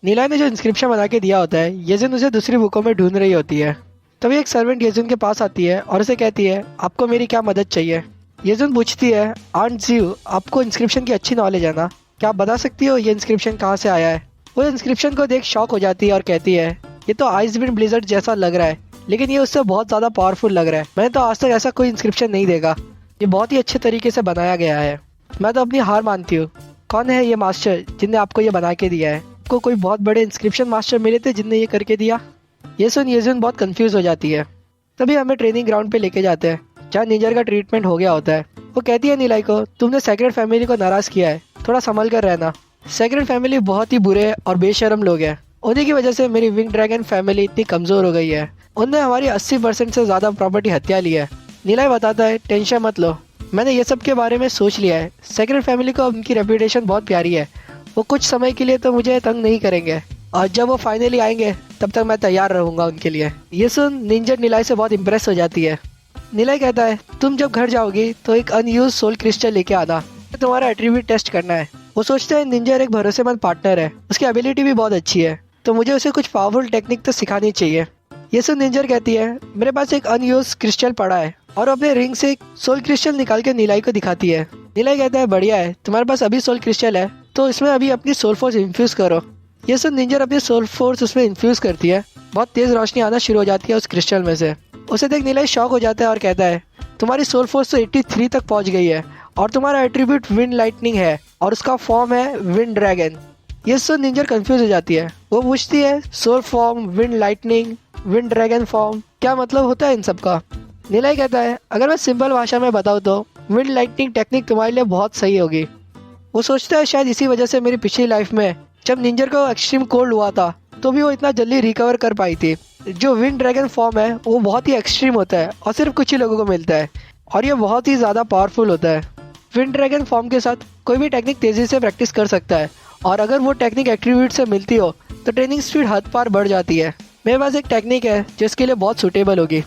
नीला ने जो इंस्क्रिप्शन बना के दिया होता है, येजुन उसे दूसरी बुकों में ढूंढ रही होती है। तभी एक सर्वेंट येजुन के पास आती है और उसे कहती है, आपको मेरी क्या मदद चाहिए। येजुन पूछती है, आंट जियो, आपको इंस्क्रिप्शन की अच्छी नॉलेज है ना, क्या आप बता सकती हो ये इंस्क्रिप्शन कहाँ से आया है। वो इंस्क्रिप्शन को देख शॉक हो जाती है और कहती है, ये तो आइस विंड ब्लिजर्ड जैसा लग रहा है, लेकिन ये उससे बहुत ज़्यादा पावरफुल लग रहा है। मैंने तो आज तक ऐसा कोई इंस्क्रिप्शन नहीं देखा, ये बहुत ही अच्छे तरीके से बनाया गया है। मैं तो अपनी हार मानती हूँ। कौन है ये मास्टर जिनने आपको ये बना के दिया है? आपको कोई बहुत बड़े इंस्क्रिप्शन मास्टर मिले थे जिनने ये करके दिया? ये सुन येजुन बहुत कंफ्यूज हो जाती है। तभी हमें ट्रेनिंग ग्राउंड पे लेके जाते हैं जहाँ निंजर का ट्रीटमेंट हो गया होता है। वो कहती है नीलाई को, तुमने सेक्रेड फैमिली को नाराज किया है, थोड़ा संभल कर रहना। सेक्रेड फैमिली बहुत ही बुरे और बेशरम लोग हैं। उन्हीं की वजह से मेरी विंग ड्रैगन फैमिली इतनी कमजोर हो गई है। उनने हमारी 80% से ज्यादा प्रॉपर्टी हत्या ली है। नीलाई बताता है, टेंशन मत लो, मैंने ये सब के बारे में सोच लिया है। सेक्रेड फैमिली को उनकी रेपुटेशन बहुत प्यारी है, वो कुछ समय के लिए तो मुझे तंग नहीं करेंगे, और जब वो फाइनली आएंगे तब तक मैं तैयार रहूंगा उनके लिए। ये सुन निंजर नीलाई से बहुत इम्प्रेस हो जाती है। नीलाई कहता है, तुम जब घर जाओगी तो एक अनयूज सोल क्रिस्टल लेके आना, तुम्हारा एट्रीब्यूट टेस्ट करना है। वो सोचते हैं निंजर एक भरोसेमंद पार्टनर है, उसकी एबिलिटी भी बहुत अच्छी है, तो मुझे उसे कुछ पावरफुल टेक्निक तो सिखानी चाहिए। ये सुन निंजर कहती है, मेरे पास एक अनयूज क्रिस्टल पड़ा है, और अपने रिंग से एक सोल क्रिस्टल निकाल के नीलाई को दिखाती है। नीलाई कहता है, बढ़िया है, तुम्हारे पास अभी सोल क्रिस्टल है तो इसमें अभी अपनी सोल फोर्स इन्फ्यूज करो। ये सुन निंजर अपनी सोल फोर्स उसमें इन्फ्यूज करती है। बहुत तेज रोशनी आना शुरू हो जाती है उस क्रिस्टल में से। उसे देख नीलाई शॉक हो जाता है और कहता है, तुम्हारी सोल फोर्स तो 83 तक पहुंच गई है, और तुम्हारा एट्रीब्यूट विंड लाइटनिंग है, और उसका फॉर्म है विंड ड्रैगन। ये सुन निंजर कंफ्यूज हो जाती है। वो पूछती है, soul form, wind lightning, wind dragon form, क्या मतलब होता है इन सब का? नीलाई कहता है, अगर मैं सिंपल भाषा में बताऊँ तो विंड लाइटनिंग टेक्निक तुम्हारे लिए बहुत सही होगी। वो सोचता है शायद इसी वजह से मेरी पिछली लाइफ में जब निंजर को एक्सट्रीम कोल्ड हुआ था तो भी वो इतना जल्दी रिकवर कर पाई थी। जो विंड ड्रैगन फॉर्म है वो बहुत ही एक्सट्रीम होता है और सिर्फ कुछ ही लोगों को मिलता है, और ये बहुत ही ज़्यादा पावरफुल होता है। विंड ड्रैगन फॉर्म के साथ कोई भी टेक्निक तेज़ी से प्रैक्टिस कर सकता है, और अगर वो टेक्निक एट्रीब्यूट से मिलती हो तो ट्रेनिंग स्पीड हद पार बढ़ जाती है। मेरे पास एक टेक्निक है जो इसके लिए बहुत सूटेबल होगी।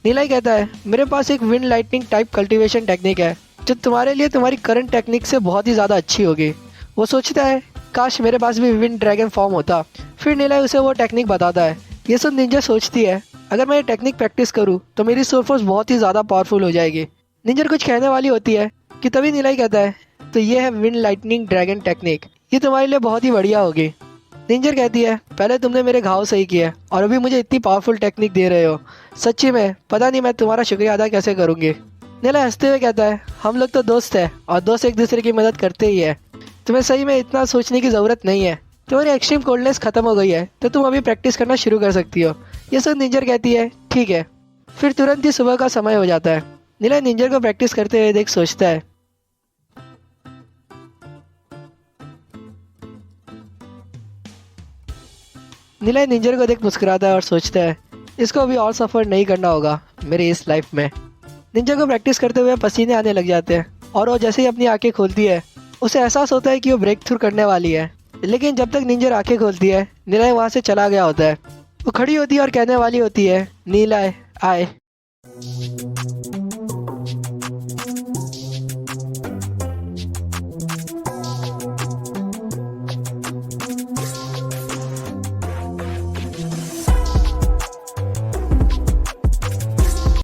नीलाई कहता है, मेरे पास एक wind lightning type cultivation technique है जो तुम्हारे लिए तुम्हारी करंट टेक्निक से बहुत ही ज़्यादा अच्छी होगी। वो सोचता है, काश मेरे पास भी विंड ड्रैगन फॉर्म होता। फिर नीलाई उसे वो टेक्निक बताता है। ये सब निंजा सोचती है, अगर मैं ये टेक्निक प्रैक्टिस करूँ तो मेरी सोल फोर्स बहुत ही ज़्यादा पावरफुल हो जाएगी। निंजर कुछ कहने वाली होती है कि तभी नीलाई कहता है, तो ये है विंड लाइटनिंग ड्रैगन टेक्निक, ये तुम्हारे लिए बहुत ही बढ़िया होगी। निंजर कहती है, पहले तुमने मेरे घाव सही किया और अभी मुझे इतनी पावरफुल टेक्निक दे रहे हो, सच्ची में पता नहीं मैं तुम्हारा शुक्रिया अदा कैसे करूँगी। नीला हंसते हुए कहता है, हम लोग तो दोस्त हैं और दोस्त एक दूसरे की मदद करते ही है, तुम्हें सही में इतना सोचने की ज़रूरत नहीं है। तुम्हारी एक्सट्रीम कोल्डनेस खत्म हो गई है तो तुम अभी प्रैक्टिस करना शुरू कर सकती हो। ये सब निंजर कहती है, ठीक है। फिर तुरंत ही सुबह का समय हो जाता है। नीला निंजर को प्रैक्टिस करते हुए देख सोचता है, नीला निंजर को देख मुस्कुराता है और सोचता है, इसको अभी और सफ़र नहीं करना होगा मेरी इस लाइफ में। निंजर को प्रैक्टिस करते हुए पसीने आने लग जाते हैं, और वो जैसे ही अपनी आंखें खोलती है उसे एहसास होता है कि वो ब्रेक थ्रू करने वाली है। लेकिन जब तक निंजर आंखें खोलती है नीला वहाँ से चला गया होता है। वो खड़ी होती है और कहने वाली होती है, नीला आए।